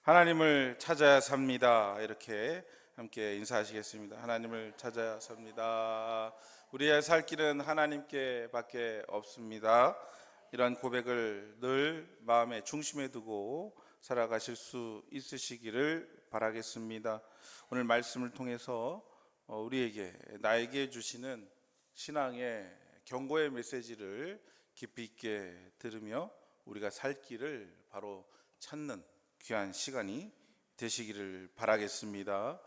하나님을 찾아야 삽니다. 이렇게 함께 인사하시겠습니다. 하나님을 찾아야 삽니다. 우리의 살 길은 하나님께 밖에 없습니다. 이러한 고백을 늘 마음의 중심에 두고 살아가실 수 있으시기를 바라겠습니다. 오늘 말씀을 통해서 나에게 주시는 신앙의 경고의 메시지를 깊이 있게 들으며 우리가 살 길을 바로 찾는 귀한 시간이 되시기를 바라겠습니다.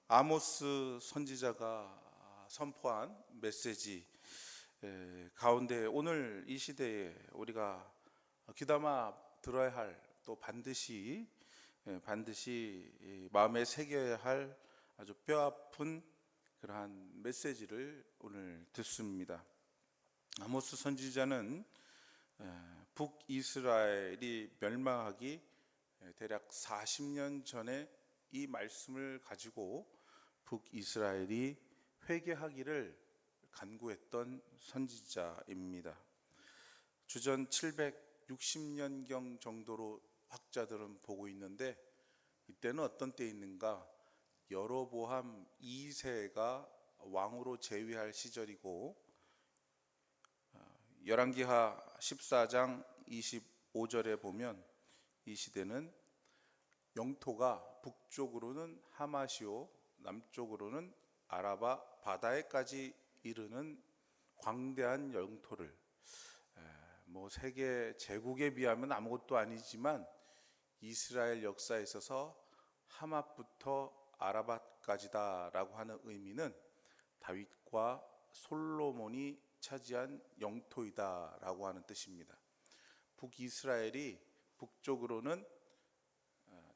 아모스 선지자가 선포한 메시지 가운데 오늘 이 시대에 우리가 귀담아 들어야 할, 또 반드시 마음에 새겨야 할 아주 뼈아픈 그러한 메시지를 오늘 듣습니다. 아모스 선지자는 북이스라엘이 멸망하기 대략 40년 전에 이 말씀을 가지고 북이스라엘이 회개하기를 간구했던 선지자입니다. 주전 760년경 정도로 학자들은 보고 있는데, 이때는 어떤 때 있는가? 여로보암 2세가 왕으로 재위할 시절이고, 열왕기하 14장 25절에 보면 이 시대는 영토가 북쪽으로는 하마시오, 남쪽으로는 아라바 바다에까지 이르는 광대한 영토를, 세계 제국에 비하면 아무것도 아니지만 이스라엘 역사에 있어서 하맛부터 아라바까지다라고 하는 의미는 다윗과 솔로몬이 차지한 영토이다라고 하는 뜻입니다. 북이스라엘이 북쪽으로는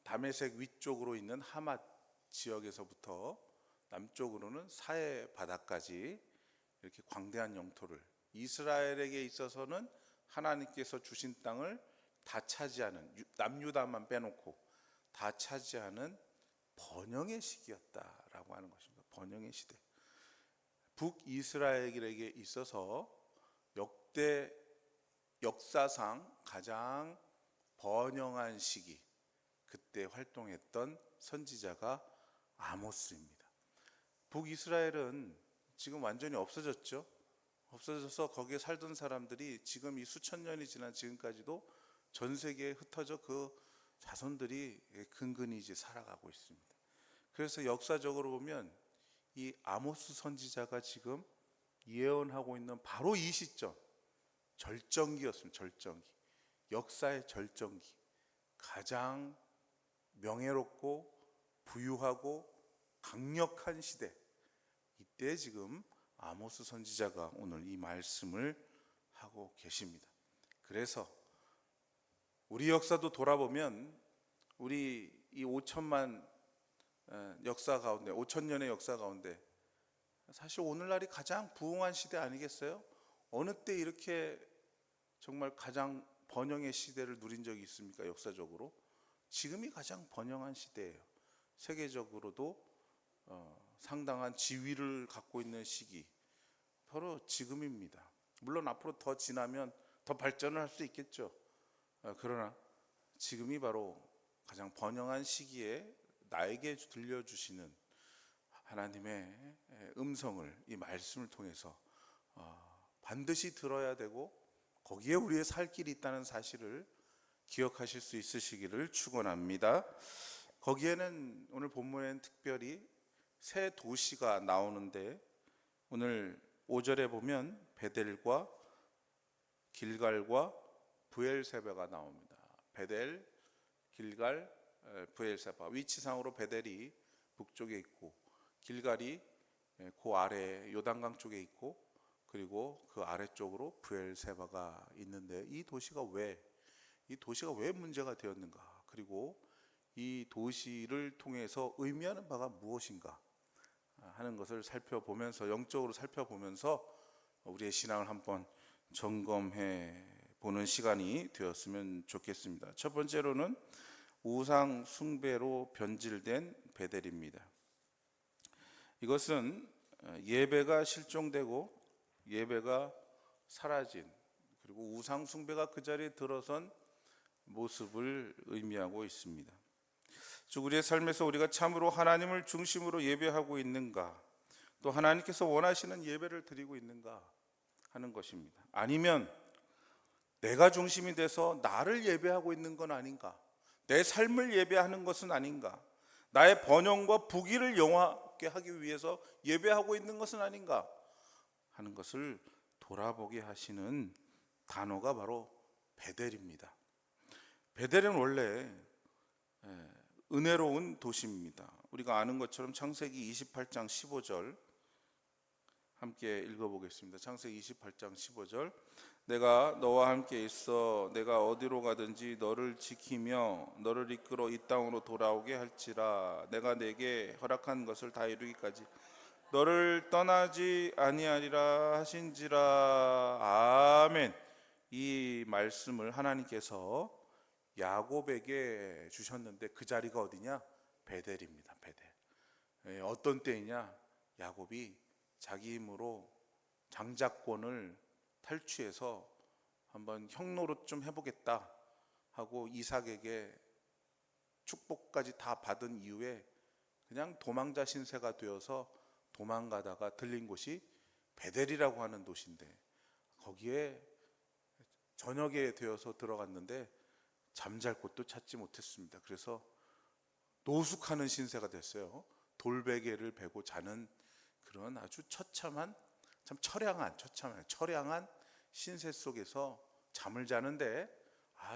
다메섹 위쪽으로 있는 하맛 지역에서부터 남쪽으로는 사해 바다까지 이렇게 광대한 영토를, 이스라엘에게 있어서는 하나님께서 주신 땅을 다 차지하는, 남유다만 빼놓고 다 차지하는 번영의 시기였다라고 하는 것입니다. 번영의 시대. 북이스라엘에게 있어서 역사상 가장 번영한 시기, 그때 활동했던 선지자가 아모스입니다. 북이스라엘은 지금 완전히 없어졌죠. 없어져서 거기에 살던 사람들이 지금 이 수천 년이 지난 지금까지도 전 세계에 흩어져 그 자손들이 근근히 이제 살아가고 있습니다. 그래서 역사적으로 보면 이 아모스 선지자가 지금 예언하고 있는 바로 이 시점, 절정기였습니다. 절정기, 역사의 절정기, 가장 명예롭고 부유하고 강력한 시대, 이때 지금 아모스 선지자가 오늘 이 말씀을 하고 계십니다. 그래서 우리 역사도 돌아보면 우리 이 5천만 역사 가운데, 5천년의 역사 가운데 사실 오늘날이 가장 부흥한 시대 아니겠어요? 어느 때 이렇게 정말 가장 번영의 시대를 누린 적이 있습니까? 역사적으로 지금이 가장 번영한 시대예요. 세계적으로도 상당한 지위를 갖고 있는 시기, 바로 지금입니다. 물론 앞으로 더 지나면 더 발전을 할 수 있겠죠. 그러나 지금이 바로 가장 번영한 시기에 나에게 들려주시는 하나님의 음성을, 이 말씀을 통해서 반드시 들어야 되고, 거기에 우리의 살 길이 있다는 사실을 기억하실 수 있으시기를 축원합니다. 거기에는 오늘 본문에는 특별히 세 도시가 나오는데, 오늘 5절에 보면 베델과 길갈과 브엘세바가 나옵니다. 베델, 길갈, 브엘세바. 위치상으로 베델이 북쪽에 있고, 길갈이 그 아래 요단강 쪽에 있고, 그리고 그 아래쪽으로 브엘세바가 있는데, 이 도시가 왜 문제가 되었는가, 그리고 이 도시를 통해서 의미하는 바가 무엇인가 하는 것을 살펴보면서, 영적으로 살펴보면서 우리의 신앙을 한번 점검해 보는 시간이 되었으면 좋겠습니다. 첫 번째로는 우상 숭배로 변질된 베델입니다. 이것은 예배가 실종되고 예배가 사라진, 그리고 우상 숭배가 그 자리에 들어선 모습을 의미하고 있습니다. 즉 우리의 삶에서 우리가 참으로 하나님을 중심으로 예배하고 있는가, 또 하나님께서 원하시는 예배를 드리고 있는가 하는 것입니다. 아니면 내가 중심이 돼서 나를 예배하고 있는 건 아닌가, 내 삶을 예배하는 것은 아닌가, 나의 번영과 부귀를 영화롭게 하기 위해서 예배하고 있는 것은 아닌가 하는 것을 돌아보게 하시는 단어가 바로 베델입니다. 베델은 원래 은혜로운 도시입니다. 우리가 아는 것처럼 창세기 28장 15절 함께 읽어보겠습니다. 창세기 28장 15절. 내가 너와 함께 있어 내가 어디로 가든지 너를 지키며 너를 이끌어 이 땅으로 돌아오게 할지라. 내가 내게 허락한 것을 다 이루기까지 너를 떠나지 아니하리라 하신지라. 아멘. 이 말씀을 하나님께서 야곱에게 주셨는데 그 자리가 어디냐? 베델입니다. 베델. 어떤 때이냐? 야곱이 자기 힘으로 장자권을 탈취해서 한번 형노릇 좀 해보겠다 하고 이삭에게 축복까지 다 받은 이후에 그냥 도망자 신세가 되어서 도망가다가 들린 곳이 베델이라고 하는 도시인데, 거기에 저녁에 되어서 들어갔는데 잠잘 곳도 찾지 못했습니다. 그래서 노숙하는 신세가 됐어요. 돌베개를 베고 자는 그런 아주 처참한, 참 처량한 신세 속에서 잠을 자는데,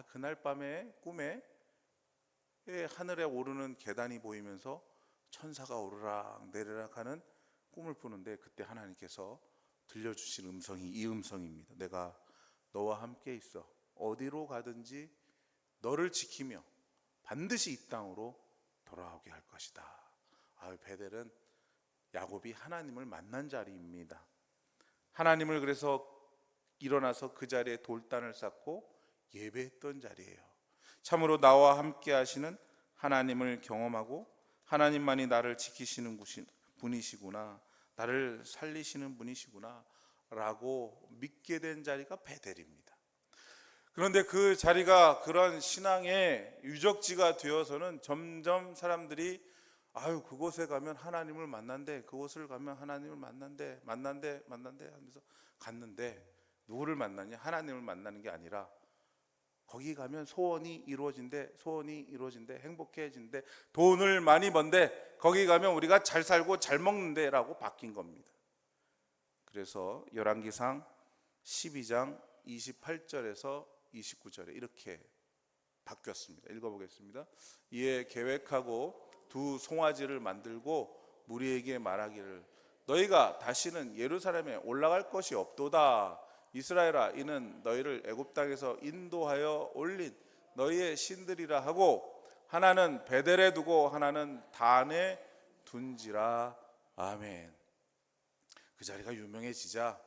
그날 밤에 꿈에 하늘에 오르는 계단이 보이면서 천사가 오르락 내리락 하는 꿈을 꾸는데, 그때 하나님께서 들려주신 음성이 이 음성입니다. 내가 너와 함께 있어 어디로 가든지 너를 지키며 반드시 이 땅으로 돌아오게 할 것이다. 베델은 야곱이 하나님을 만난 자리입니다. 하나님을 그래서 일어나서 그 자리에 돌단을 쌓고 예배했던 자리예요. 참으로 나와 함께 하시는 하나님을 경험하고 하나님만이 나를 지키시는 분이시구나, 나를 살리시는 분이시구나 라고 믿게 된 자리가 베델입니다. 그런데 그 자리가 그런 신앙의 유적지가 되어서는 점점 사람들이 그곳에 가면 하나님을 만난대, 그곳을 가면 하나님을 만난대 하면서 갔는데, 누구를 만나냐? 하나님을 만나는 게 아니라 거기 가면 소원이 이루어진대, 행복해진대, 돈을 많이 번대, 거기 가면 우리가 잘 살고 잘 먹는데 라고 바뀐 겁니다. 그래서 열왕기상 12장 28절에서 29절에 이렇게 바뀌었습니다. 읽어보겠습니다. 이에 계획하고 두 송아지를 만들고 무리에게 말하기를, 너희가 다시는 예루살렘에 올라갈 것이 없도다. 이스라엘아, 이는 너희를 애굽 땅에서 인도하여 올린 너희의 신들이라 하고, 하나는 베델에 두고 하나는 단에 둔지라. 아멘. 그 자리가 유명해지자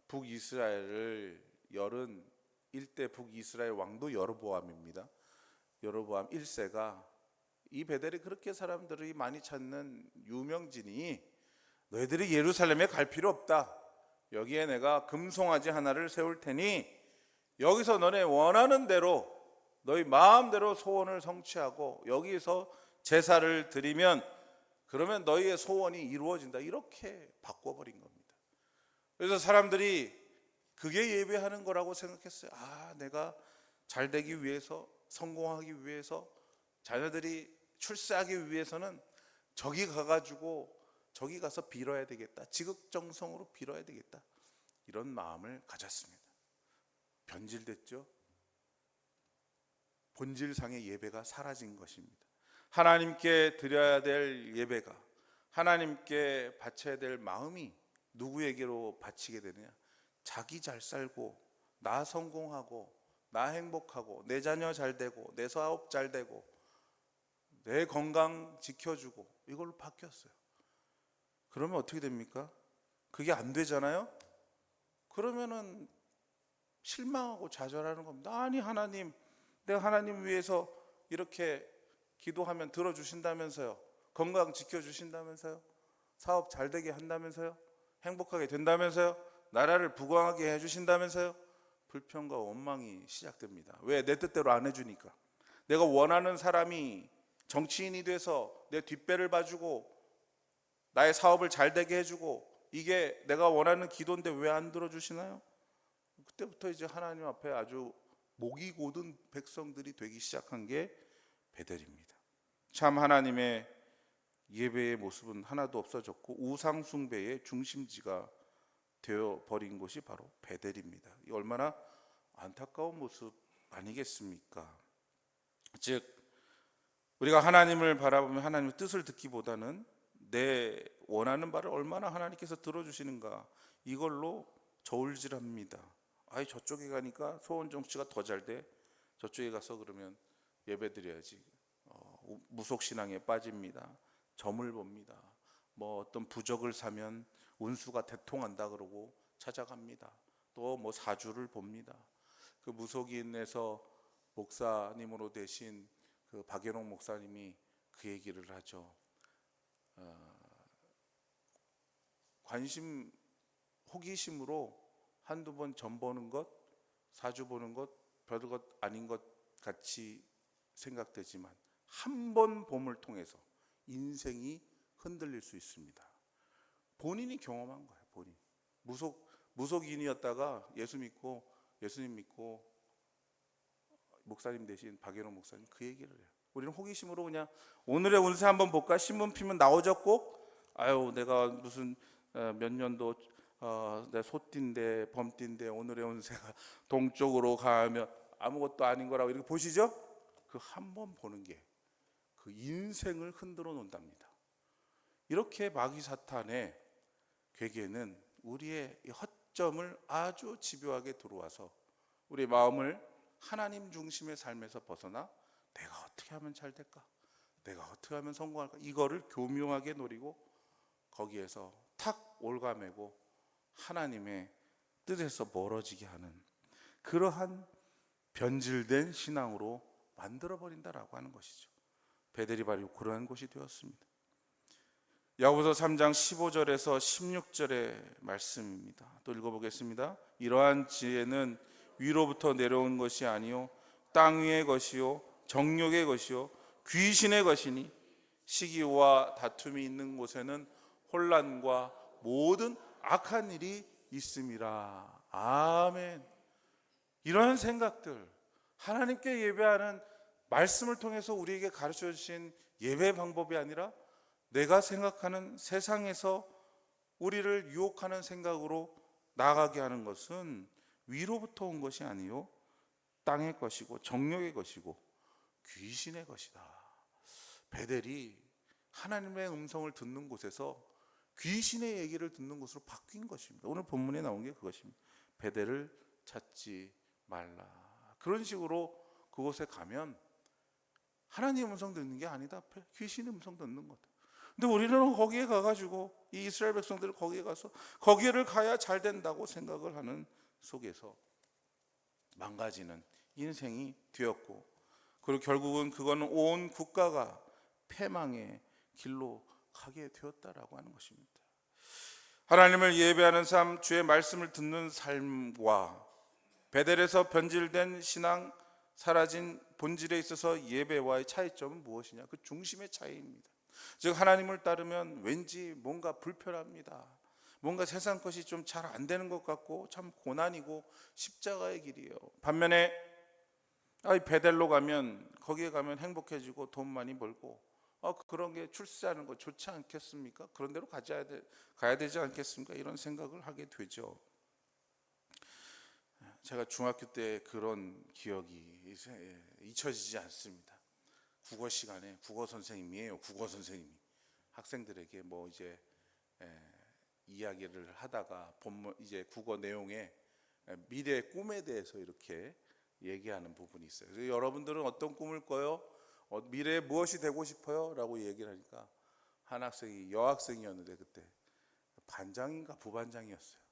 북이스라엘을 열은 일대 북이스라엘 왕도 여로보암입니다. 여로보암 1세가 이 베델이 그렇게 사람들이 많이 찾는 유명지니 너희들이 예루살렘에 갈 필요 없다. 여기에 내가 금송아지 하나를 세울 테니 여기서 너네 원하는 대로 너희 마음대로 소원을 성취하고 여기서 제사를 드리면 그러면 너희의 소원이 이루어진다. 이렇게 바꿔버린 겁니다. 그래서 사람들이 그게 예배하는 거라고 생각했어요. 내가 잘 되기 위해서, 성공하기 위해서, 자녀들이 출세하기 위해서는 저기 가서 빌어야 되겠다. 지극정성으로 빌어야 되겠다. 이런 마음을 가졌습니다. 변질됐죠. 본질상의 예배가 사라진 것입니다. 하나님께 드려야 될 예배가, 하나님께 바쳐야 될 마음이 누구에게로 바치게 되느냐? 자기 잘 살고, 나 성공하고, 나 행복하고, 내 자녀 잘 되고, 내 사업 잘 되고, 내 건강 지켜주고, 이걸로 바뀌었어요. 그러면 어떻게 됩니까? 그게 안 되잖아요. 그러면은 실망하고 좌절하는 겁니다. 아니, 하나님, 내가 하나님 위해서 이렇게 기도하면 들어주신다면서요. 건강 지켜주신다면서요. 사업 잘 되게 한다면서요. 행복하게 된다면서요. 나라를 부강하게 해주신다면서요. 불평과 원망이 시작됩니다. 왜? 내 뜻대로 안 해주니까. 내가 원하는 사람이 정치인이 돼서 내 뒷배를 봐주고 나의 사업을 잘 되게 해주고 이게 내가 원하는 기도인데 왜 안 들어주시나요? 그때부터 이제 하나님 앞에 아주 목이 고든 백성들이 되기 시작한 게 베델입니다. 참 하나님의 예배의 모습은 하나도 없어졌고 우상 숭배의 중심지가 되어 버린 곳이 바로 베델입니다. 이 얼마나 안타까운 모습 아니겠습니까? 즉 우리가 하나님을 바라보면 하나님의 뜻을 듣기보다는 내 원하는 바를 얼마나 하나님께서 들어주시는가 이걸로 저울질합니다. 아이 저쪽에 가니까 소원 정치가 더 잘 돼. 저쪽에 가서 그러면 예배드려야지. 무속신앙에 빠집니다. 점을 봅니다. 뭐 어떤 부적을 사면 운수가 대통한다 그러고 찾아갑니다. 또 뭐 사주를 봅니다. 그 무속인에서 목사님으로 되신 그 박연옥 목사님이 그 얘기를 하죠. 관심, 호기심으로 한두 번 점 보는 것, 사주 보는 것, 별것 아닌 것 같이 생각되지만 한 번 봄을 통해서 인생이 흔들릴 수 있습니다. 본인이 경험한 거예요. 본인. 무속인이었다가 예수님 믿고 목사님 대신 박연호 목사님 그 얘기를 해요. 우리는 호기심으로 그냥 오늘의 운세 한번 볼까? 신문 피면 나오죠 꼭? 아유 내가 무슨 몇 년도 내 소띠인데 범띠인데 오늘의 운세가 동쪽으로 가면 아무것도 아닌 거라고 이렇게 보시죠? 그 한 번 보는 게 그 인생을 흔들어 놓는답니다. 이렇게 마귀 사탄의 괴계는 우리의 허점을 아주 집요하게 들어와서 우리의 마음을 하나님 중심의 삶에서 벗어나 내가 어떻게 하면 잘 될까? 내가 어떻게 하면 성공할까? 이거를 교묘하게 노리고 거기에서 탁 올가매고 하나님의 뜻에서 멀어지게 하는 그러한 변질된 신앙으로 만들어버린다라고 하는 것이죠. 베델이 바로 그러한 곳이 되었습니다. 야고보서 3장 15절에서 16절의 말씀입니다. 또 읽어보겠습니다. 이러한 지혜는 위로부터 내려온 것이 아니요 땅 위의 것이요 정욕의 것이요 귀신의 것이니 시기와 다툼이 있는 곳에는 혼란과 모든 악한 일이 있음이라. 아멘. 이러한 생각들, 하나님께 예배하는 말씀을 통해서 우리에게 가르쳐 주신 예배 방법이 아니라 내가 생각하는 세상에서 우리를 유혹하는 생각으로 나아가게 하는 것은 위로부터 온 것이 아니요 땅의 것이고 정욕의 것이고 귀신의 것이다. 베델이 하나님의 음성을 듣는 곳에서 귀신의 얘기를 듣는 곳으로 바뀐 것입니다. 오늘 본문에 나온 게 그것입니다. 베델을 찾지 말라. 그런 식으로 그곳에 가면 하나님의 음성 듣는 게 아니다. 귀신의 음성 듣는 거다. 근데 우리는 거기에 가가지고 이 이스라엘 백성들을 거기에 가서 거기를 가야 잘 된다고 생각을 하는 속에서 망가지는 인생이 되었고, 그리고 결국은 그거는 온 국가가 패망의 길로 가게 되었다라고 하는 것입니다. 하나님을 예배하는 삶, 주의 말씀을 듣는 삶과 베델에서 변질된 신앙, 사라진 본질에 있어서 예배와의 차이점은 무엇이냐? 그 중심의 차이입니다. 즉 하나님을 따르면 왠지 뭔가 불편합니다. 뭔가 세상 것이 좀 잘 안 되는 것 같고 참 고난이고 십자가의 길이에요. 반면에 베델로 가면, 거기에 가면 행복해지고 돈 많이 벌고 그런 게 출세하는 거 좋지 않겠습니까? 그런 데로 가야 되지 않겠습니까? 이런 생각을 하게 되죠. 제가 중학교 때 그런 기억이 잊혀지지 않습니다. 국어 시간에 국어 선생님이에요. 국어 선생님이 학생들에게 뭐 이제 이야기를 하다가 본문 이제 국어 내용에 미래의 꿈에 대해서 이렇게 얘기하는 부분이 있어요. 그래서 여러분들은 어떤 꿈을 꿔요? 미래에 무엇이 되고 싶어요? 라고 얘기를 하니까 한 학생이 여학생이었는데 그때 반장인가 부반장이었어요.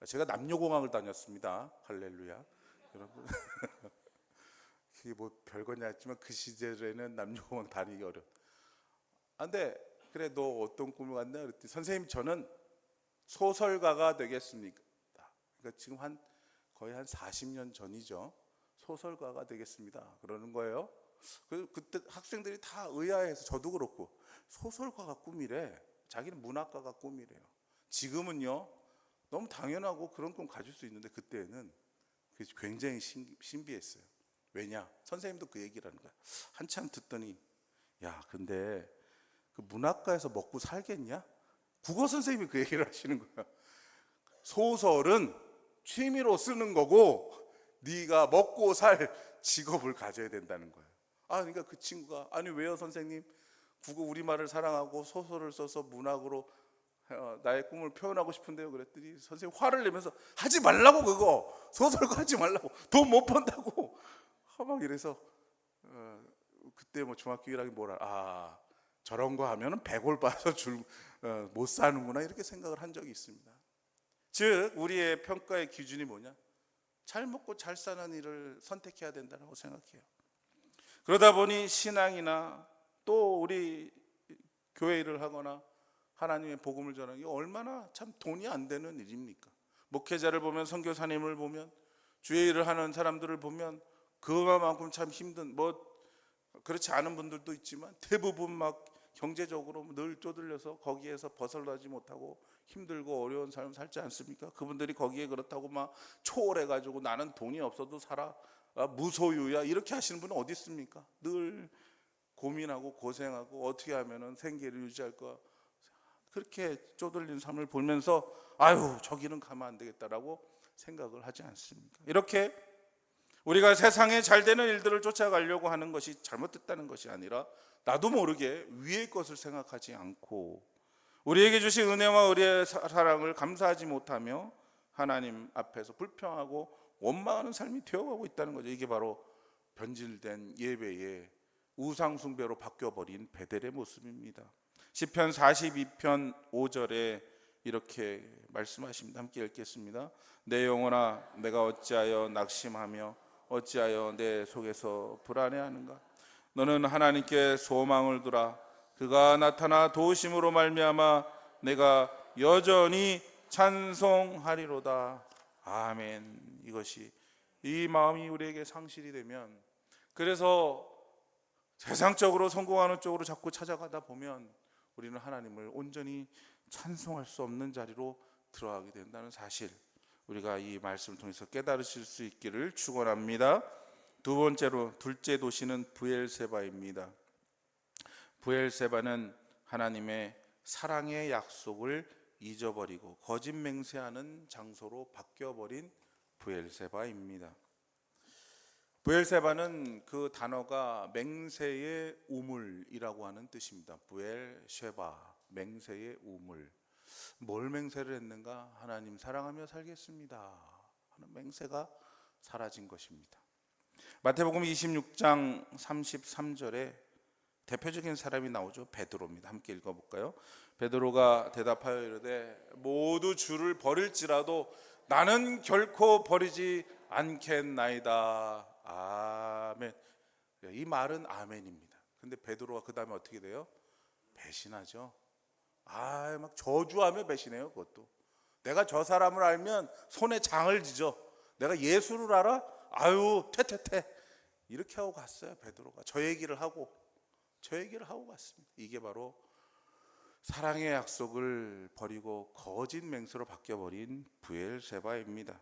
제가 남녀공학을 다녔습니다. 할렐루야. 여러분 그게 뭐 별거냐 했지만 그 시절에는 남녀공학 다니기 어려워. 근데 그래 너 어떤 꿈을 갖나 그랬더니 선생님 저는 소설가가 되겠습니까? 그러니까 지금 거의 한 40년 전이죠. 소설가가 되겠습니다. 그러는 거예요. 그때 학생들이 다 의아해서 저도 그렇고 소설가가 꿈이래. 자기는 문학가가 꿈이래요. 지금은요 너무 당연하고 그런 꿈 가질 수 있는데 그때는 그게 굉장히 신비했어요. 왜냐? 선생님도 그 얘기를 하는 거야. 한참 듣더니 야 근데 그 문학가에서 먹고 살겠냐? 국어 선생님이 그 얘기를 하시는 거야. 소설은 취미로 쓰는 거고 네가 먹고 살 직업을 가져야 된다는 거예요. 그러니까 그 친구가 아니 왜요 선생님? 국어 우리말을 사랑하고 소설을 써서 문학으로 나의 꿈을 표현하고 싶은데요. 그랬더니 선생님 화를 내면서 하지 말라고 그거 소설가 하지 말라고 돈 못 번다고 막 이래서 그때 뭐 중학교 1학년 뭐라 저런 거 하면은 백올 빠서 못 사는구나 이렇게 생각을 한 적이 있습니다. 즉 우리의 평가의 기준이 뭐냐? 잘 먹고 잘 사는 일을 선택해야 된다고 생각해요. 그러다 보니 신앙이나 또 우리 교회 일을 하거나 하나님의 복음을 전하는 게 얼마나 참 돈이 안 되는 일입니까? 목회자를 보면 선교사님을 보면 주의 일을 하는 사람들을 보면 그만큼 참 힘든 그렇지 않은 분들도 있지만 대부분 막 경제적으로 늘 쪼들려서 거기에서 벗어나지 못하고 힘들고 어려운 삶 살지 않습니까? 그분들이 거기에 그렇다고 막 초월해가지고 나는 돈이 없어도 살아 무소유야 이렇게 하시는 분은 어디 있습니까? 늘 고민하고 고생하고 어떻게 하면 생계를 유지할까 그렇게 쪼들린 삶을 보면서 아유 저기는 가면 안 되겠다라고 생각을 하지 않습니까? 이렇게 우리가 세상에 잘 되는 일들을 쫓아가려고 하는 것이 잘못됐다는 것이 아니라 나도 모르게 위의 것을 생각하지 않고 우리에게 주신 은혜와 의리의 사랑을 감사하지 못하며 하나님 앞에서 불평하고 원망하는 삶이 되어가고 있다는 거죠. 이게 바로 변질된 예배의 우상숭배로 바뀌어버린 베델의 모습입니다. 시편 42편 5절에 이렇게 말씀하십니다. 함께 읽겠습니다. 내 영혼아 내가 어찌하여 낙심하며 어찌하여 내 속에서 불안해하는가? 너는 하나님께 소망을 두라. 그가 나타나 도우심으로 말미암아 내가 여전히 찬송하리로다. 아멘. 이것이 이 마음이 우리에게 상실이 되면 그래서 세상적으로 성공하는 쪽으로 자꾸 찾아가다 보면 우리는 하나님을 온전히 찬송할 수 없는 자리로 들어가게 된다는 사실 우리가 이 말씀을 통해서 깨달으실 수 있기를 축원합니다. 두 번째로 둘째 도시는 브엘세바입니다. 브엘세바는 하나님의 사랑의 약속을 잊어버리고 거짓 맹세하는 장소로 바뀌어버린 브엘세바입니다. 브엘세바는 그 단어가 맹세의 우물이라고 하는 뜻입니다. 브엘세바, 맹세의 우물. 뭘 맹세를 했는가? 하나님 사랑하며 살겠습니다 하는 맹세가 사라진 것입니다. 마태복음 26장 33절에 대표적인 사람이 나오죠. 베드로입니다. 함께 읽어볼까요? 베드로가 대답하여 이르되 모두 주를 버릴지라도 나는 결코 버리지 않겠나이다. 아멘. 이 말은 아멘입니다. 근데 베드로가 그 다음에 어떻게 돼요? 배신하죠. 막 저주하며 배신해요. 그것도 내가 저 사람을 알면 손에 장을 지죠. 내가 예수를 알아? 아유 퇴퇴퇴 이렇게 하고 갔어요. 베드로가 저 얘기를 하고 갔습니다. 이게 바로 사랑의 약속을 버리고 거짓 맹세로 바뀌어버린 브엘세바입니다.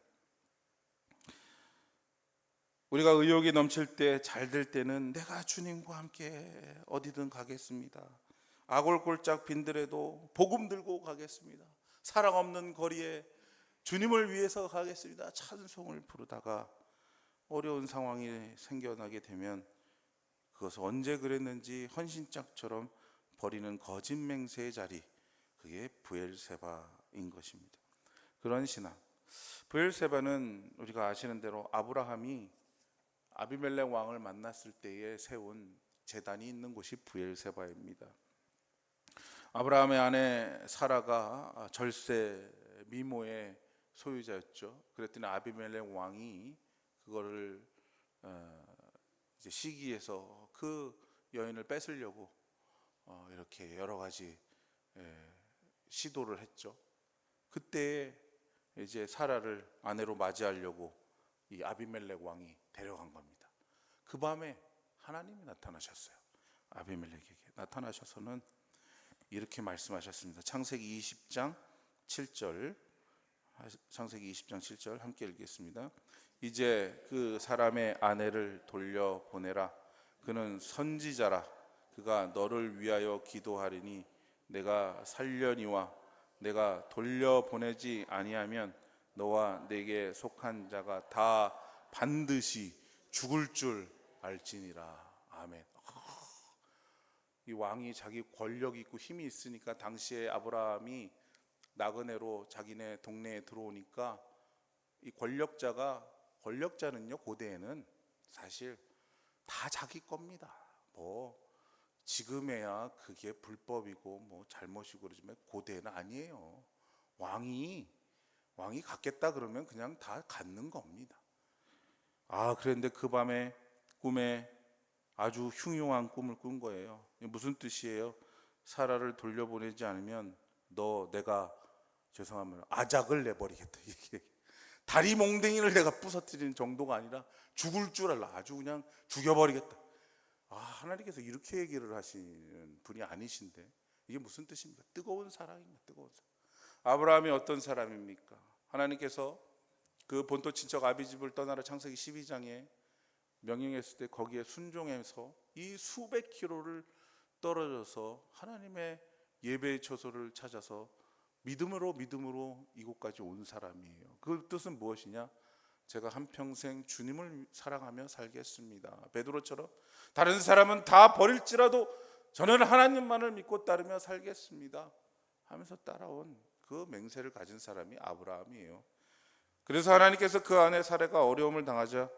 우리가 의욕이 넘칠 때, 잘 될 때는 내가 주님과 함께 어디든 가겠습니다. 아골골짝 빈들에도 복음 들고 가겠습니다. 사랑 없는 거리에 주님을 위해서 가겠습니다. 찬송을 부르다가 어려운 상황이 생겨나게 되면 그것을 언제 그랬는지 헌신짝처럼 버리는 거짓 맹세의 자리, 그게 브엘세바인 것입니다. 그런 신앙. 브엘세바는 우리가 아시는 대로 아브라함이 아비멜렉 왕을 만났을 때에 세운 제단이 있는 곳이 브엘세바입니다. 아브라함의 아내 사라가 절세 미모의 소유자였죠. 그랬더니 아비멜렉 왕이 그거를 이제 시기해서 그 여인을 뺏으려고 이렇게 여러 가지 시도를 했죠. 그때 이제 사라를 아내로 맞이하려고 이 아비멜렉 왕이 데려간 겁니다. 그 밤에 하나님이 나타나셨어요. 아비멜렉에게 나타나셔서는 이렇게 말씀하셨습니다. 창세기 20장 7절, 창세기 20장 7절 함께 읽겠습니다. 이제 그 사람의 아내를 돌려보내라. 그는 선지자라. 그가 너를 위하여 기도하리니 내가 살려니와 내가 돌려보내지 아니하면 너와 내게 속한 자가 다 반드시 죽을 줄 알지니라. 아멘. 이 왕이 자기 권력이 있고 힘이 있으니까 당시에 아브라함이 나그네로 자기네 동네에 들어오니까 이 권력자는요, 고대에는 사실 다 자기 겁니다. 뭐 지금에야 그게 불법이고 뭐 잘못이고 그러지만 고대는 아니에요. 왕이 갖겠다 그러면 그냥 다 갖는 겁니다. 그런데 그 밤에 꿈에 아주 흉흉한 꿈을 꾼 거예요. 무슨 뜻이에요? 사라를 돌려보내지 않으면 내가 죄송하면 아작을 내버리겠다. 이게 다리 몽댕이를 내가 부서뜨리는 정도가 아니라 죽을 줄 알라. 아주 그냥 죽여버리겠다. 하나님께서 이렇게 얘기를 하시는 분이 아니신데 이게 무슨 뜻입니까? 뜨거운 사랑입니다. 뜨거운 사랑. 아브라함이 어떤 사람입니까? 하나님께서 그 본토 친척 아비집을 떠나라 창세기 12장에 명령했을 때 거기에 순종해서 이 수백 킬로를 떨어져서 하나님의 예배의 처소를 찾아서 믿음으로 이곳까지 온 사람이에요. 그 뜻은 무엇이냐? 제가 한평생 주님을 사랑하며 살겠습니다. 베드로처럼 다른 사람은 다 버릴지라도 저는 하나님만을 믿고 따르며 살겠습니다 하면서 따라온 그 맹세를 가진 사람이 아브라함이에요. 그래서 하나님께서 그 아내 사례가 어려움을 당하자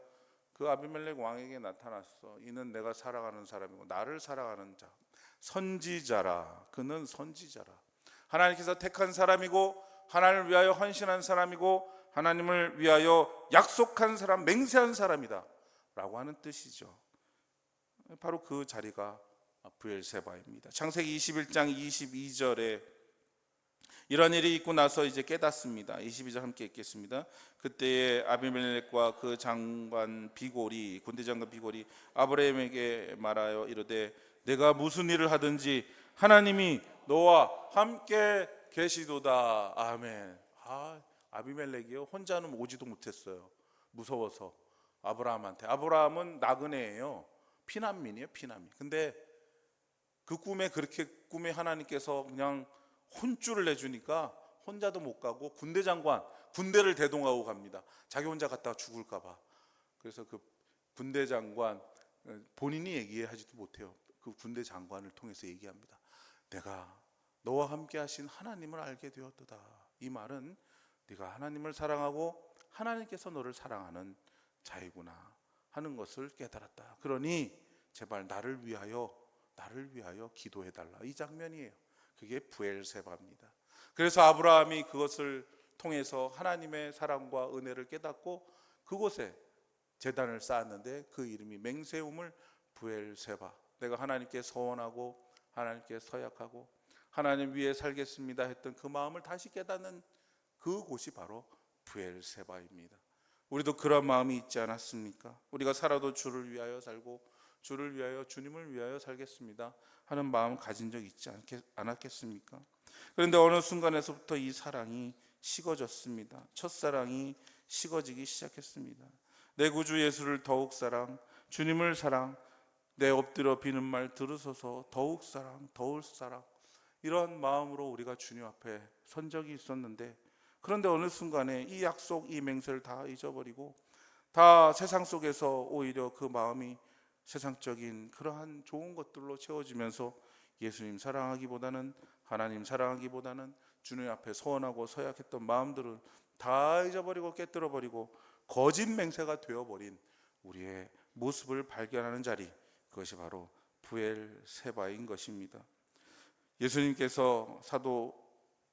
그 아비멜렉 왕에게 나타났어. 이는 내가 사랑하는 사람이고 나를 사랑하는 자, 선지자라. 그는 선지자라. 하나님께서 택한 사람이고 하나님을 위하여 헌신한 사람이고 하나님을 위하여 약속한 사람, 맹세한 사람이다 라고 하는 뜻이죠. 바로 그 자리가 브엘세바입니다. 창세기 21장 22절에 이런 일이 있고 나서 이제 깨닫습니다. 22절 함께 읽겠습니다. 그때에 아비멜렉과 그 장관 비골이, 군대 장관 비골이 아브라함에게 말하여 이르되 내가 무슨 일을 하든지 하나님이 너와 함께 계시도다. 아멘. 아비멜렉이요, 혼자는 오지도 못했어요. 무서워서. 아브라함한테. 아브라함은 나그네예요. 피난민이에요, 피난민. 근데 그 꿈에 하나님께서 그냥 혼쭐을 내주니까 혼자도 못 가고 군대를 대동하고 갑니다. 자기 혼자 갔다가 죽을까 봐. 그래서 그 군대 장관, 본인이 얘기하지도 못해요. 그 군대 장관을 통해서 얘기합니다. 내가 너와 함께 하신 하나님을 알게 되었도다. 이 말은 네가 하나님을 사랑하고 하나님께서 너를 사랑하는 자이구나 하는 것을 깨달았다. 그러니 제발 나를 위하여 기도해달라. 이 장면이에요. 그게 브엘세바입니다. 그래서 아브라함이 그것을 통해서 하나님의 사랑과 은혜를 깨닫고 그곳에 제단을 쌓았는데 그 이름이 맹세우물 브엘세바. 내가 하나님께 서원하고 하나님께 서약하고 하나님 위에 살겠습니다 했던 그 마음을 다시 깨닫는 그곳이 바로 브엘세바입니다. 우리도 그런 마음이 있지 않았습니까? 우리가 살아도 주를 위하여 살고 주를 위하여, 주님을 위하여 살겠습니다 하는 마음 가진 적 있지 않았겠습니까? 그런데 어느 순간에서부터 이 사랑이 식어졌습니다. 첫사랑이 식어지기 시작했습니다. 내 구주 예수를 더욱 사랑, 주님을 사랑, 내 엎드려 비는 말 들으소서 더욱 사랑, 이런 마음으로 우리가 주님 앞에 선 적이 있었는데, 그런데 어느 순간에 이 약속, 이 맹세를 다 잊어버리고 다 세상 속에서 오히려 그 마음이 세상적인 그러한 좋은 것들로 채워지면서 예수님 사랑하기보다는, 하나님 사랑하기보다는 주님 앞에 서원하고 서약했던 마음들을 다 잊어버리고 깨뜨려버리고 거짓 맹세가 되어버린 우리의 모습을 발견하는 자리, 그것이 바로 브엘세바인 것입니다. 예수님께서 사도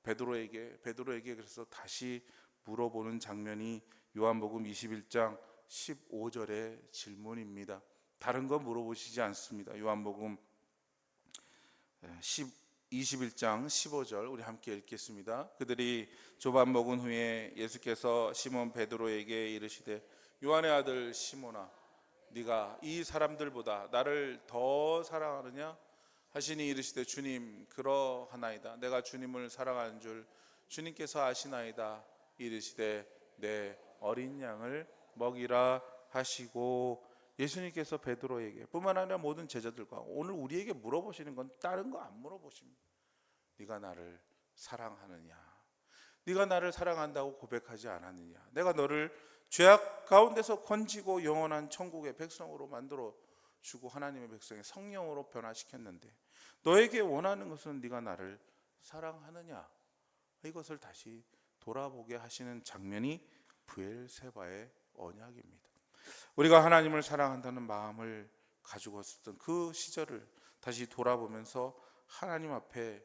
베드로에게 그래서 다시 물어보는 장면이 요한복음 21장 15절의 질문입니다. 다른 거 물어보시지 않습니다. 요한복음 21장 15절 우리 함께 읽겠습니다. 그들이 조반 먹은 후에 예수께서 시몬 베드로에게 이르시되 요한의 아들 시몬아 네가 이 사람들보다 나를 더 사랑하느냐 하시니 이르시되 주님 그러하나이다. 내가 주님을 사랑하는 줄 주님께서 아시나이다. 이르시되 내 어린 양을 먹이라 하시고, 예수님께서 베드로에게 뿐만 아니라 모든 제자들과 오늘 우리에게 물어보시는 건 다른 거 안 물어보십니다. 네가 나를 사랑하느냐, 네가 나를 사랑한다고 고백하지 않았느냐, 내가 너를 죄악 가운데서 건지고 영원한 천국의 백성으로 만들어 주고 하나님의 백성의 성령으로 변화시켰는데 너에게 원하는 것은 네가 나를 사랑하느냐, 이것을 다시 돌아보게 하시는 장면이 브엘세바의 언약입니다. 우리가 하나님을 사랑한다는 마음을 가지고 있었던 그 시절을 다시 돌아보면서 하나님 앞에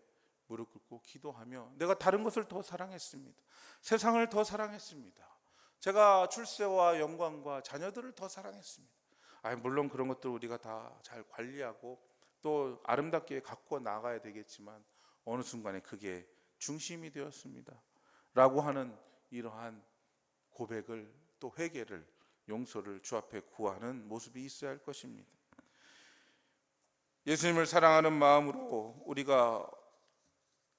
무릎 꿇고 기도하며 내가 다른 것을 더 사랑했습니다. 세상을 더 사랑했습니다. 제가 출세와 영광과 자녀들을 더 사랑했습니다. 물론 그런 것들 우리가 다 잘 관리하고 또 아름답게 갖고 나가야 되겠지만 어느 순간에 그게 중심이 되었습니다 라고 하는 이러한 고백을, 또 회개를, 용서를 주 앞에 구하는 모습이 있어야 할 것입니다. 예수님을 사랑하는 마음으로 우리가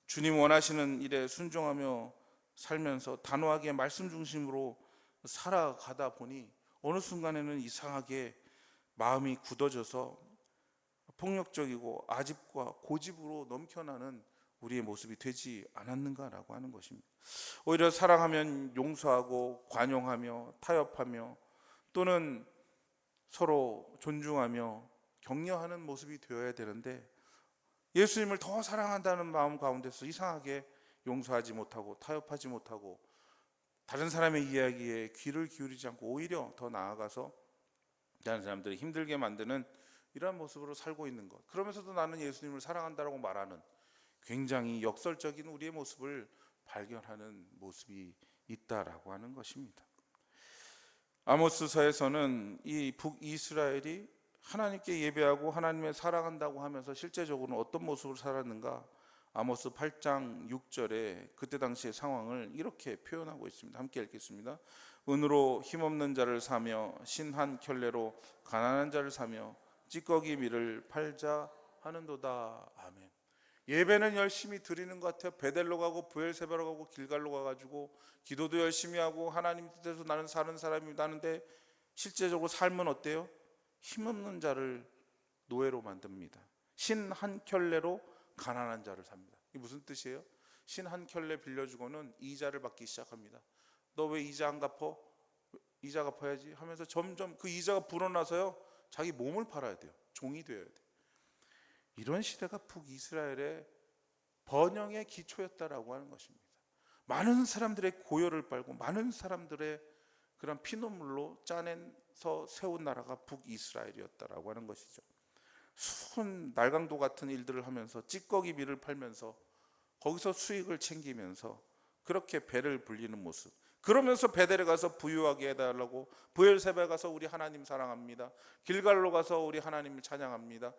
주님 원하시는 일에 순종하며 살면서 단호하게 말씀 중심으로 살아가다 보니 어느 순간에는 이상하게 마음이 굳어져서 폭력적이고 아집과 고집으로 넘쳐나는 우리의 모습이 되지 않았는가라고 하는 것입니다. 오히려 사랑하면 용서하고 관용하며 타협하며 또는 서로 존중하며 격려하는 모습이 되어야 되는데 예수님을 더 사랑한다는 마음 가운데서 이상하게 용서하지 못하고 타협하지 못하고 다른 사람의 이야기에 귀를 기울이지 않고 오히려 더 나아가서 다른 사람들을 힘들게 만드는 이러한 모습으로 살고 있는 것, 그러면서도 나는 예수님을 사랑한다고 말하는 굉장히 역설적인 우리의 모습을 발견하는 모습이 있다라고 하는 것입니다. 아모스서에서는 이 북이스라엘이 하나님께 예배하고 하나님을 사랑한다고 하면서 실제적으로는 어떤 모습으로 살았는가, 아모스 8장 6절에 그때 당시의 상황을 이렇게 표현하고 있습니다. 함께 읽겠습니다. 은으로 힘없는 자를 사며 신한 켤레로 가난한 자를 사며 찌꺼기 밀을 팔자 하는도다. 아멘. 예배는 열심히 드리는 것 같아요. 베델로 가고 브엘세바로 가고 길갈로 가가지고 기도도 열심히 하고 하나님 뜻대로 나는 사는 사람입니다 하는데 실제적으로 삶은 어때요? 힘없는 자를 노예로 만듭니다. 신 한 켤레로 가난한 자를 삽니다. 이게 무슨 뜻이에요? 신 한 켤레 빌려주고는 이자를 받기 시작합니다. 너 왜 이자 안 갚어? 이자 갚아야지 하면서 점점 그 이자가 불어나서요 자기 몸을 팔아야 돼요. 종이 되어야 돼요. 이런 시대가 북이스라엘의 번영의 기초였다라고 하는 것입니다. 많은 사람들의 고열을 빨고 많은 사람들의 그런 피눈물로 짜내서 세운 나라가 북이스라엘이었다라고 하는 것이죠. 수은 날강도 같은 일들을 하면서 찌꺼기 밀을 팔면서 거기서 수익을 챙기면서 그렇게 배를 불리는 모습, 그러면서 베델에 가서 부유하게 해달라고, 브엘세바에 가서 우리 하나님 사랑합니다, 길갈로 가서 우리 하나님을 찬양합니다,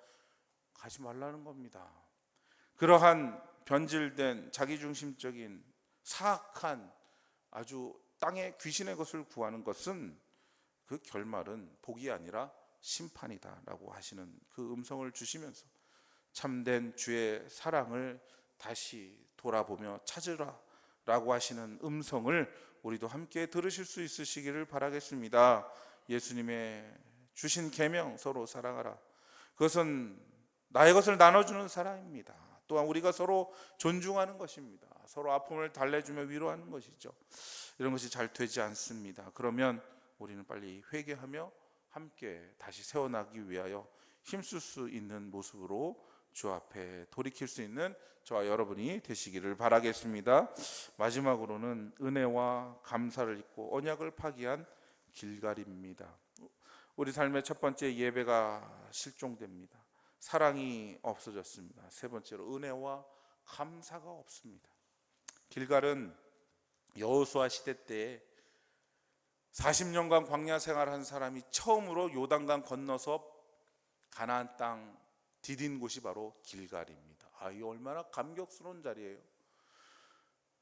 가지 말라는 겁니다. 그러한 변질된 자기중심적인 사악한 아주 땅의 귀신의 것을 구하는 것은 그 결말은 복이 아니라 심판이다라고 하시는 그 음성을 주시면서 참된 주의 사랑을 다시 돌아보며 찾으라라고 하시는 음성을 우리도 함께 들으실 수 있으시기를 바라겠습니다. 예수님의 주신 계명 서로 사랑하라, 그것은 나의 것을 나눠주는 사랑입니다. 또한 우리가 서로 존중하는 것입니다. 서로 아픔을 달래주며 위로하는 것이죠. 이런 것이 잘 되지 않습니다. 그러면 우리는 빨리 회개하며 함께 다시 세워나기 위하여 힘쓸 수 있는 모습으로 주 앞에 돌이킬 수 있는 저와 여러분이 되시기를 바라겠습니다. 마지막으로는 은혜와 감사를 잊고 언약을 파기한 길갈입니다. 우리 삶의 첫 번째 예배가 실종됩니다. 사랑이 없어졌습니다. 세 번째로 은혜와 감사가 없습니다. 길갈은 여호수아 시대 때에 40년간 광야 생활한 사람이 처음으로 요단강 건너서 가나안 땅 디딘 곳이 바로 길갈입니다. 이 얼마나 감격스러운 자리예요.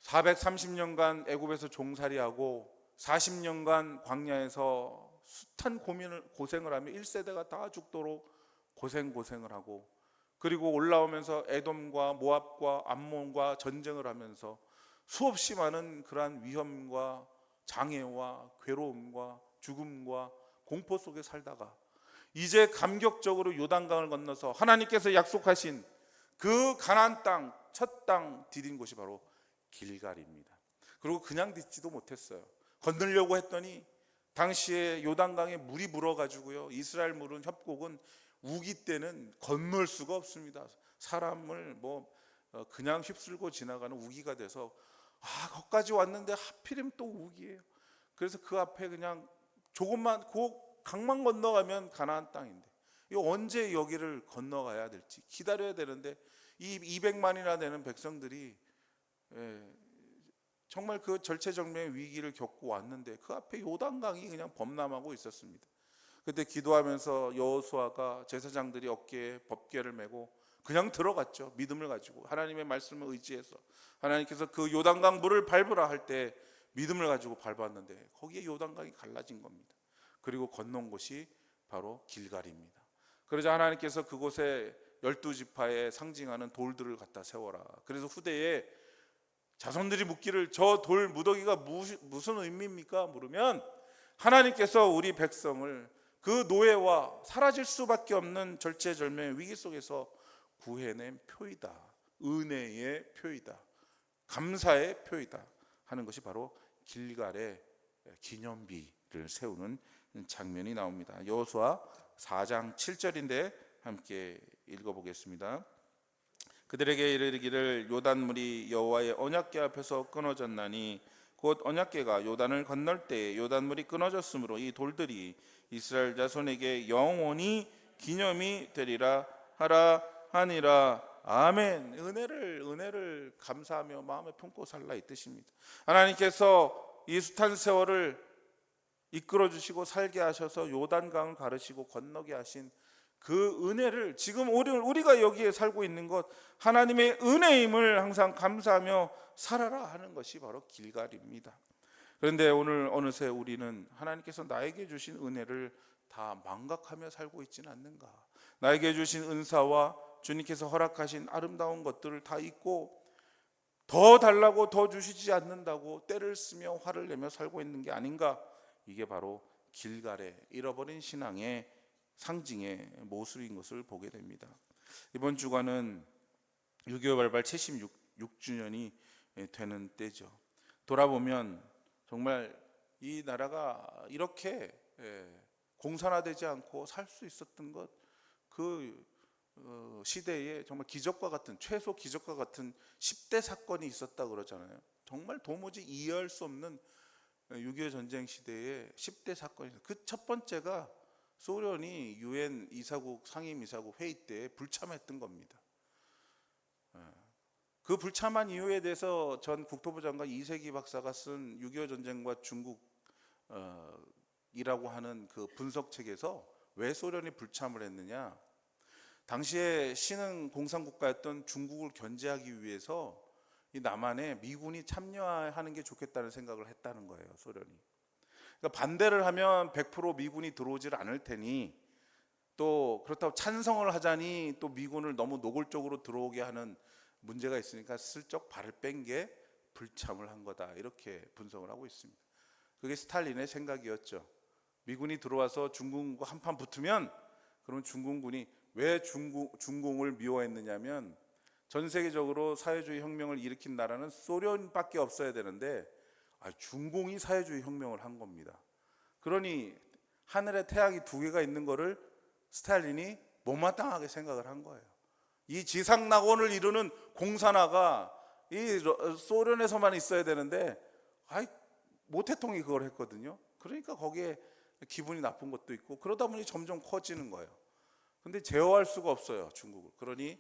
430년간 애굽에서 종살이하고 40년간 광야에서 숱한 고생을 하며 1세대가 다 죽도록 고생을 하고, 그리고 올라오면서 에돔과 모압과 암몬과 전쟁을 하면서 수없이 많은 그러한 위험과 장애와 괴로움과 죽음과 공포 속에 살다가 이제 감격적으로 요단강을 건너서 하나님께서 약속하신 그 가나안 땅, 첫 땅 디딘 곳이 바로 길갈입니다. 그리고 그냥 딛지도 못했어요. 건너려고 했더니 당시에 요단강에 물이 불어가지고요, 이스라엘 물은 협곡은 우기 때는 건널 수가 없습니다. 사람을 그냥 휩쓸고 지나가는 우기가 돼서 거기까지 왔는데 하필이면 또 우기예요. 그래서 그 앞에 그냥 조금만 그 강만 건너가면 가나안 땅인데 이거 언제 여기를 건너가야 될지 기다려야 되는데 이 200만이나 되는 백성들이 정말 그 절체절명의 위기를 겪고 왔는데 그 앞에 요단강이 그냥 범람하고 있었습니다. 그때 기도하면서 여호수아가 제사장들이 어깨에 법궤를 메고 그냥 들어갔죠. 믿음을 가지고 하나님의 말씀을 의지해서 하나님께서 그 요단강 물을 밟으라 할 때 믿음을 가지고 밟았는데 거기에 요단강이 갈라진 겁니다. 그리고 건넌 곳이 바로 길갈입니다. 그러자 하나님께서 그곳에 12지파에 상징하는 돌들을 갖다 세워라. 그래서 후대에 자손들이 묻기를 저 돌 무더기가 무슨 의미입니까? 물으면 하나님께서 우리 백성을 그 노예와 사라질 수밖에 없는 절체절명의 위기 속에서 구해낸 표이다. 은혜의 표이다. 감사의 표이다 하는 것이 바로 길갈의 기념비를 세우는 장면이 나옵니다. 여호수아 4장 7절인데 함께 읽어보겠습니다. 그들에게 이르기를 요단물이 여호와의 언약궤 앞에서 끊어졌나니 곧 언약궤가 요단을 건널 때 요단물이 끊어졌으므로 이 돌들이 이스라엘 자손에게 영원히 기념이 되리라 하라 하니라. 아멘. 은혜를 감사하며 마음에 품고 살라 이 뜻입니다. 하나님께서 이 숱한 세월을 이끌어 주시고 살게 하셔서 요단강을 가르시고 건너게 하신 그 은혜를 지금 우리가 여기에 살고 있는 것 하나님의 은혜임을 항상 감사하며 살아라 하는 것이 바로 길갈입니다. 그런데 오늘 어느새 우리는 하나님께서 나에게 주신 은혜를 다 망각하며 살고 있지는 않는가? 나에게 주신 은사와 주님께서 허락하신 아름다운 것들을 다 잊고 더 달라고 더 주시지 않는다고 때를 쓰며 화를 내며 살고 있는 게 아닌가? 이게 바로 길갈의 잃어버린 신앙의 상징의 모습인 것을 보게 됩니다. 이번 주간은 6.25 발발 76주년이 되는 때죠. 돌아보면 정말 이 나라가 이렇게 공산화되지 않고 살 수 있었던 것, 그 시대에 정말 기적과 같은, 최소 기적과 같은 10대 사건이 있었다 그러잖아요. 정말 도무지 이해할 수 없는 6.25 전쟁 시대에 10대 사건이 있어요. 그 첫 번째가 소련이 유엔 이사국 상임이사국 회의 때 불참했던 겁니다. 그 불참한 이유에 대해서 전 국토부 장관 이세기 박사가 쓴 6.25 전쟁과 중국이라고 하는 그 분석책에서 왜 소련이 불참을 했느냐, 당시에 신흥 공산국가였던 중국을 견제하기 위해서 이 남한에 미군이 참여하는 게 좋겠다는 생각을 했다는 거예요, 소련이. 그러니까 반대를 하면 100% 미군이 들어오질 않을 테니, 또 그렇다고 찬성을 하자니 또 미군을 너무 노골적으로 들어오게 하는 문제가 있으니까 슬쩍 발을 뺀 게 불참을 한 거다, 이렇게 분석을 하고 있습니다. 그게 스탈린의 생각이었죠. 미군이 들어와서 중국과 한판 붙으면 그러면 중공군이 왜 중공을 미워했느냐면 전 세계적으로 사회주의 혁명을 일으킨 나라는 소련밖에 없어야 되는데 중공이 사회주의 혁명을 한 겁니다. 그러니 하늘에 태양이 두 개가 있는 거를 스탈린이 못마땅하게 생각을 한 거예요. 이 지상낙원을 이루는 공산화가 이 소련에서만 있어야 되는데 모태통이 그걸 했거든요. 그러니까 거기에 기분이 나쁜 것도 있고 그러다 보니 점점 커지는 거예요. 근데 제어할 수가 없어요, 중국을. 그러니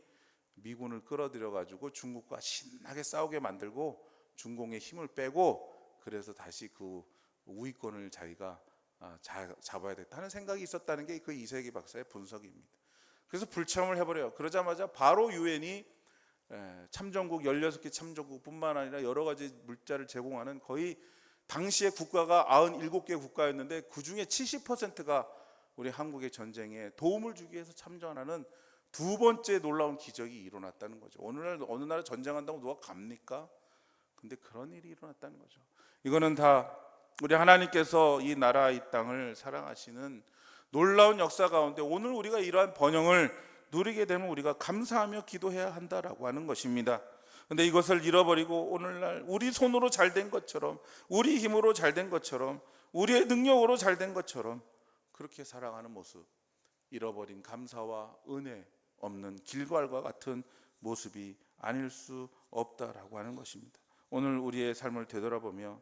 미군을 끌어들여 가지고 중국과 신나게 싸우게 만들고 중공의 힘을 빼고, 그래서 다시 그 우위권을 자기가 잡아야 됐다는 생각이 있었다는 게 그 이세기 박사의 분석입니다. 그래서 불참을 해버려요. 그러자마자 바로 유엔이 참전국 16개 참전국뿐만 아니라 여러 가지 물자를 제공하는 거의 당시에 국가가 97개 국가였는데 그중에 70%가 우리 한국의 전쟁에 도움을 주기 위해서 참전하는 두 번째 놀라운 기적이 일어났다는 거죠. 오늘날 어느 나라 전쟁한다고 누가 갑니까? 근데 그런 일이 일어났다는 거죠. 이거는 다 우리 하나님께서 이 나라 이 땅을 사랑하시는 놀라운 역사 가운데 오늘 우리가 이러한 번영을 누리게 되면 우리가 감사하며 기도해야 한다라고 하는 것입니다. 근데 이것을 잃어버리고 오늘날 우리 손으로 잘 된 것처럼, 우리 힘으로 잘 된 것처럼, 우리의 능력으로 잘 된 것처럼 그렇게 살아가는 모습, 잃어버린 감사와 은혜 없는 길갈과 같은 모습이 아닐 수 없다라고 하는 것입니다. 오늘 우리의 삶을 되돌아보며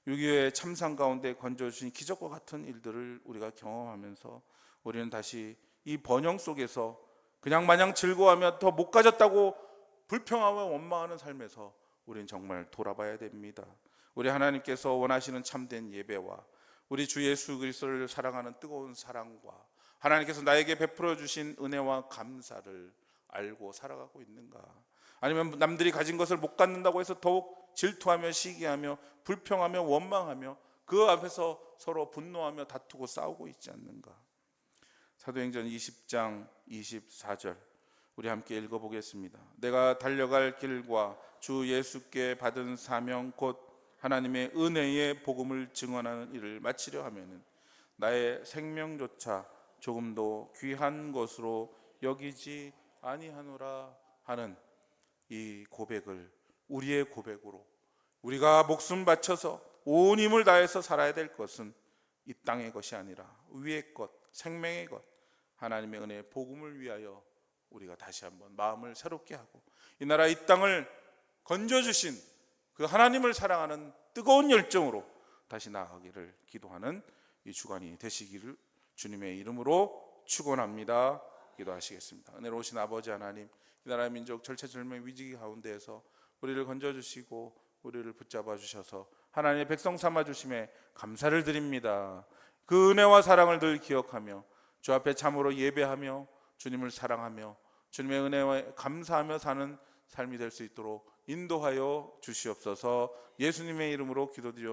6.25의 참상 가운데 건져주신 기적과 같은 일들을 우리가 경험하면서 우리는 다시 이 번영 속에서 그냥 마냥 즐거워하며 더 못 가졌다고 불평하며 원망하는 삶에서 우리는 정말 돌아봐야 됩니다. 우리 하나님께서 원하시는 참된 예배와 우리 주 예수 그리스도를 사랑하는 뜨거운 사랑과 하나님께서 나에게 베풀어 주신 은혜와 감사를 알고 살아가고 있는가? 아니면 남들이 가진 것을 못 갖는다고 해서 더욱 질투하며 시기하며 불평하며 원망하며 그 앞에서 서로 분노하며 다투고 싸우고 있지 않는가? 사도행전 20장 24절 우리 함께 읽어보겠습니다. 내가 달려갈 길과 주 예수께 받은 사명 곧 하나님의 은혜의 복음을 증언하는 일을 마치려 하면은 나의 생명조차 조금도 귀한 것으로 여기지 아니하노라 하는 이 고백을 우리의 고백으로 우리가 목숨 바쳐서 온 힘을 다해서 살아야 될 것은 이 땅의 것이 아니라 위의 것, 생명의 것, 하나님의 은혜의 복음을 위하여 우리가 다시 한번 마음을 새롭게 하고 이 나라 이 땅을 건져주신 그 하나님을 사랑하는 뜨거운 열정으로 다시 나아가기를 기도하는 이 주간이 되시기를 주님의 이름으로 축원합니다. 기도하시겠습니다. 은혜로우신 아버지 하나님, 이 나라의 민족 절체절명 위기 가운데에서 우리를 건져주시고 우리를 붙잡아 주셔서 하나님의 백성 삼아 주심에 감사를 드립니다. 그 은혜와 사랑을 늘 기억하며 주 앞에 참으로 예배하며 주님을 사랑하며 주님의 은혜에 감사하며 사는 삶이 될 수 있도록 인도하여 주시옵소서. 예수님의 이름으로 기도드리옵나이다.